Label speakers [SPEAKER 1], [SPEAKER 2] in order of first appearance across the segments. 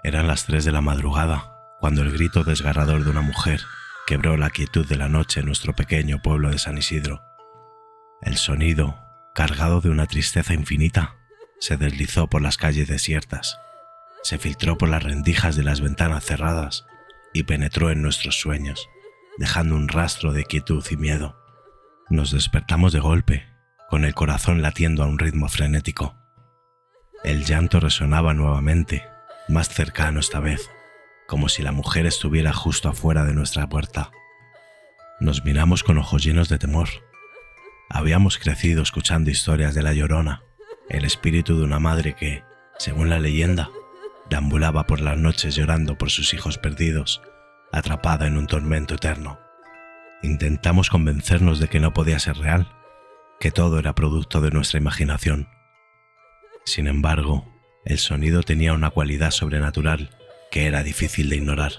[SPEAKER 1] Eran las 3 de la madrugada, cuando el grito desgarrador de una mujer quebró la quietud de la noche en nuestro pequeño pueblo de San Isidro. El sonido, cargado de una tristeza infinita, se deslizó por las calles desiertas, se filtró por las rendijas de las ventanas cerradas y penetró en nuestros sueños, dejando un rastro de quietud y miedo. Nos despertamos de golpe, con el corazón latiendo a un ritmo frenético. El llanto resonaba nuevamente, más cercano esta vez, como si la mujer estuviera justo afuera de nuestra puerta. Nos miramos con ojos llenos de temor. Habíamos crecido escuchando historias de La Llorona, el espíritu de una madre que, según la leyenda, deambulaba por las noches llorando por sus hijos perdidos, atrapada en un tormento eterno. Intentamos convencernos de que no podía ser real, que todo era producto de nuestra imaginación. Sin embargo, el sonido tenía una cualidad sobrenatural que era difícil de ignorar.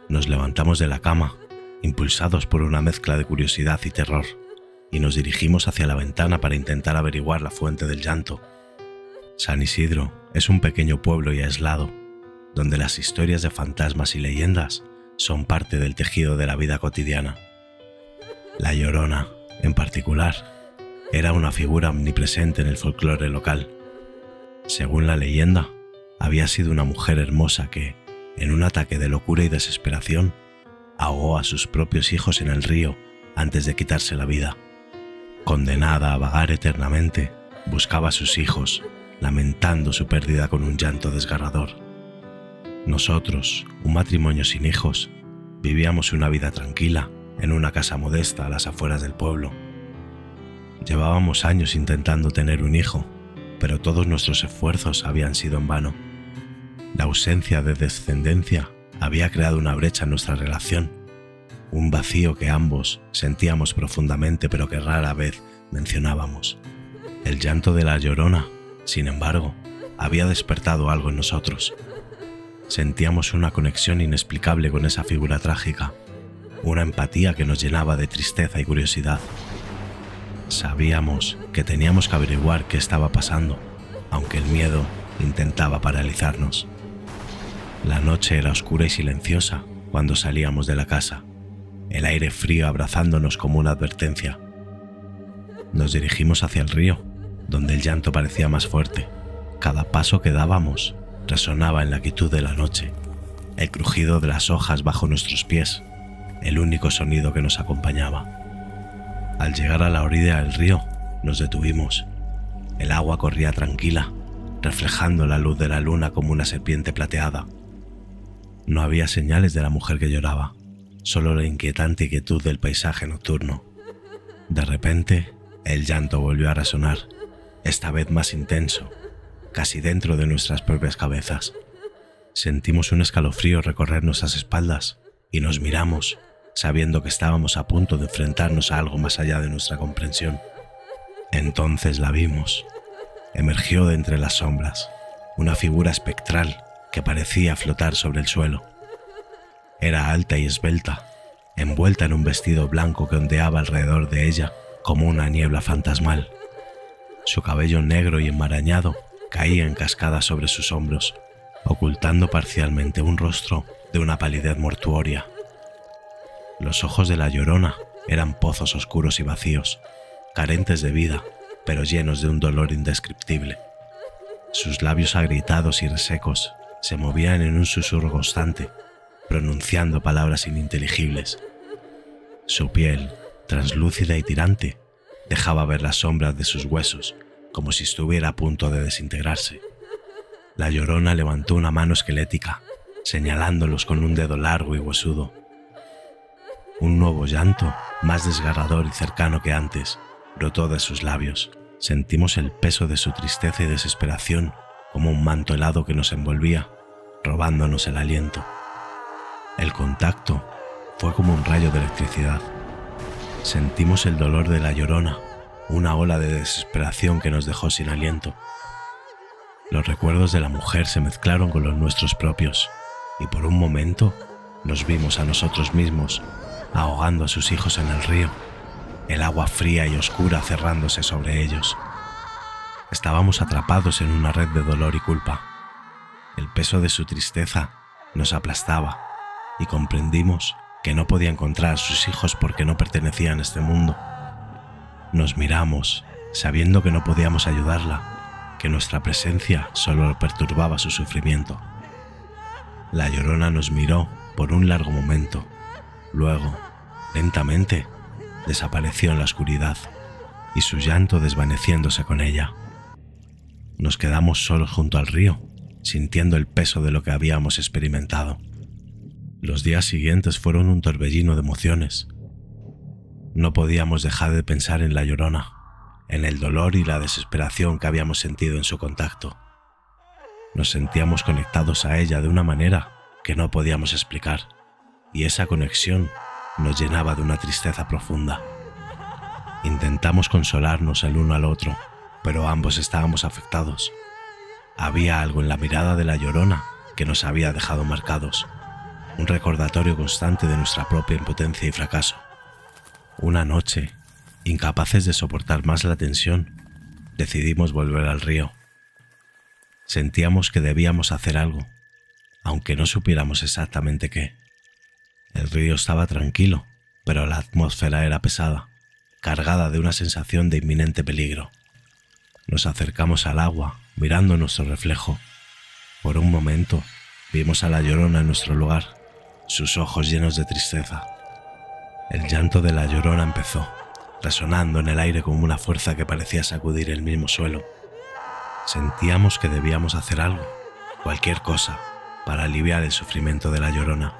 [SPEAKER 1] Nos levantamos de la cama, impulsados por una mezcla de curiosidad y terror, y nos dirigimos hacia la ventana para intentar averiguar la fuente del llanto. San Isidro es un pequeño pueblo y aislado, donde las historias de fantasmas y leyendas son parte del tejido de la vida cotidiana. La Llorona, en particular, era una figura omnipresente en el folclore local. Según la leyenda, había sido una mujer hermosa que, en un ataque de locura y desesperación, ahogó a sus propios hijos en el río antes de quitarse la vida. Condenada a vagar eternamente, buscaba a sus hijos, lamentando su pérdida con un llanto desgarrador. Nosotros, un matrimonio sin hijos, vivíamos una vida tranquila en una casa modesta a las afueras del pueblo. Llevábamos años intentando tener un hijo, pero todos nuestros esfuerzos habían sido en vano. La ausencia de descendencia había creado una brecha en nuestra relación, un vacío que ambos sentíamos profundamente pero que rara vez mencionábamos. El llanto de La Llorona, sin embargo, había despertado algo en nosotros. Sentíamos una conexión inexplicable con esa figura trágica, una empatía que nos llenaba de tristeza y curiosidad. Sabíamos que teníamos que averiguar qué estaba pasando, aunque el miedo intentaba paralizarnos. La noche era oscura y silenciosa cuando salíamos de la casa, el aire frío abrazándonos como una advertencia. Nos dirigimos hacia el río, donde el llanto parecía más fuerte. Cada paso que dábamos resonaba en la quietud de la noche, el crujido de las hojas bajo nuestros pies, el único sonido que nos acompañaba. Al llegar a la orilla del río, nos detuvimos. El agua corría tranquila, reflejando la luz de la luna como una serpiente plateada. No había señales de la mujer que lloraba, solo la inquietante quietud del paisaje nocturno. De repente, el llanto volvió a resonar, esta vez más intenso, casi dentro de nuestras propias cabezas. Sentimos un escalofrío recorrer nuestras espaldas y nos miramos, sabiendo que estábamos a punto de enfrentarnos a algo más allá de nuestra comprensión. Entonces la vimos. Emergió de entre las sombras, una figura espectral que parecía flotar sobre el suelo. Era alta y esbelta, envuelta en un vestido blanco que ondeaba alrededor de ella como una niebla fantasmal. Su cabello negro y enmarañado caía en cascada sobre sus hombros, ocultando parcialmente un rostro de una palidez mortuoria. Los ojos de La Llorona eran pozos oscuros y vacíos, carentes de vida, pero llenos de un dolor indescriptible. Sus labios agrietados y resecos se movían en un susurro constante, pronunciando palabras ininteligibles. Su piel, translúcida y tirante, dejaba ver las sombras de sus huesos, como si estuviera a punto de desintegrarse. La Llorona levantó una mano esquelética, señalándolos con un dedo largo y huesudo. Un nuevo llanto, más desgarrador y cercano que antes, brotó de sus labios. Sentimos el peso de su tristeza y desesperación como un manto helado que nos envolvía, robándonos el aliento. El contacto fue como un rayo de electricidad. Sentimos el dolor de La Llorona, una ola de desesperación que nos dejó sin aliento. Los recuerdos de la mujer se mezclaron con los nuestros propios, y por un momento nos vimos a nosotros mismos, ahogando a sus hijos en el río, el agua fría y oscura cerrándose sobre ellos. Estábamos atrapados en una red de dolor y culpa. El peso de su tristeza nos aplastaba y comprendimos que no podía encontrar a sus hijos porque no pertenecían a este mundo. Nos miramos, sabiendo que no podíamos ayudarla, que nuestra presencia solo perturbaba su sufrimiento. La Llorona nos miró por un largo momento. Luego, lentamente, desapareció en la oscuridad y su llanto desvaneciéndose con ella. Nos quedamos solos junto al río, sintiendo el peso de lo que habíamos experimentado. Los días siguientes fueron un torbellino de emociones. No podíamos dejar de pensar en la Llorona, en el dolor y la desesperación que habíamos sentido en su contacto. Nos sentíamos conectados a ella de una manera que no podíamos explicar, y esa conexión nos llenaba de una tristeza profunda. Intentamos consolarnos el uno al otro, pero ambos estábamos afectados. Había algo en la mirada de la Llorona que nos había dejado marcados, un recordatorio constante de nuestra propia impotencia y fracaso. Una noche, incapaces de soportar más la tensión, decidimos volver al río. Sentíamos que debíamos hacer algo, aunque no supiéramos exactamente qué. El río estaba tranquilo, pero la atmósfera era pesada, cargada de una sensación de inminente peligro. Nos acercamos al agua, mirando nuestro reflejo. Por un momento, vimos a la Llorona en nuestro lugar, sus ojos llenos de tristeza. El llanto de la Llorona empezó, resonando en el aire como una fuerza que parecía sacudir el mismo suelo. Sentíamos que debíamos hacer algo, cualquier cosa, para aliviar el sufrimiento de la Llorona.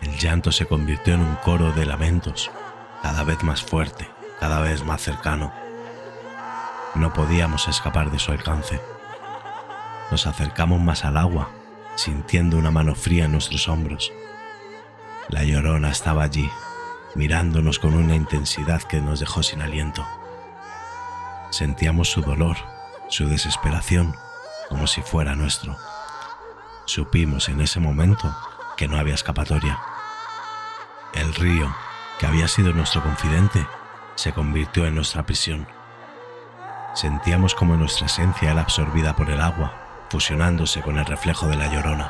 [SPEAKER 1] El llanto se convirtió en un coro de lamentos, cada vez más fuerte, cada vez más cercano. No podíamos escapar de su alcance. Nos acercamos más al agua, sintiendo una mano fría en nuestros hombros. La Llorona estaba allí, mirándonos con una intensidad que nos dejó sin aliento. Sentíamos su dolor, su desesperación, como si fuera nuestro. Supimos en ese momento que no había escapatoria. El río, que había sido nuestro confidente, se convirtió en nuestra prisión. Sentíamos como nuestra esencia era absorbida por el agua, fusionándose con el reflejo de la Llorona.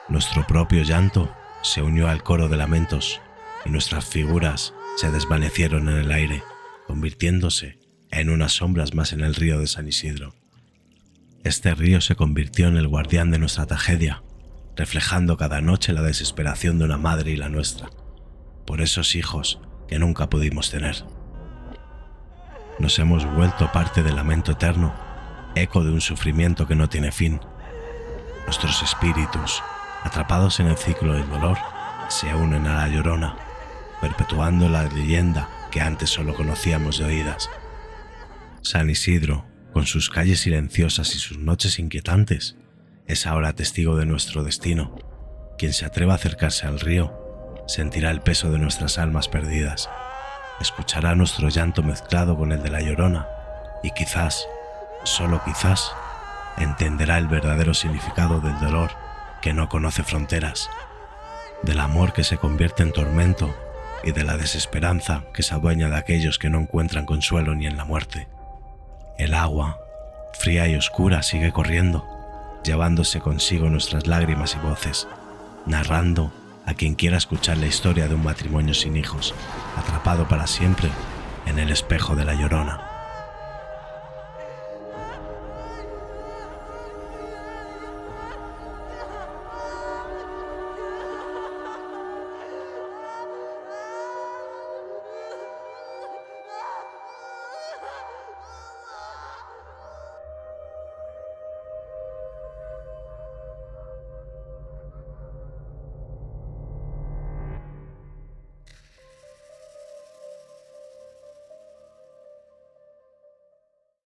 [SPEAKER 1] Nuestro propio llanto se unió al coro de lamentos y nuestras figuras se desvanecieron en el aire, convirtiéndose en unas sombras más en el río de San Isidro. Este río se convirtió en el guardián de nuestra tragedia, reflejando cada noche la desesperación de una madre y la nuestra, por esos hijos que nunca pudimos tener. Nos hemos vuelto parte del lamento eterno, eco de un sufrimiento que no tiene fin. Nuestros espíritus, atrapados en el ciclo del dolor, se unen a la Llorona, perpetuando la leyenda que antes solo conocíamos de oídas. San Isidro, con sus calles silenciosas y sus noches inquietantes, es ahora testigo de nuestro destino. Quien se atreva a acercarse al río sentirá el peso de nuestras almas perdidas, escuchará nuestro llanto mezclado con el de la Llorona y quizás, solo quizás, entenderá el verdadero significado del dolor que no conoce fronteras, del amor que se convierte en tormento y de la desesperanza que se adueña de aquellos que no encuentran consuelo ni en la muerte. El agua, fría y oscura, sigue corriendo, llevándose consigo nuestras lágrimas y voces, narrando a quien quiera escuchar la historia de un matrimonio sin hijos, atrapado para siempre en el espejo de la Llorona.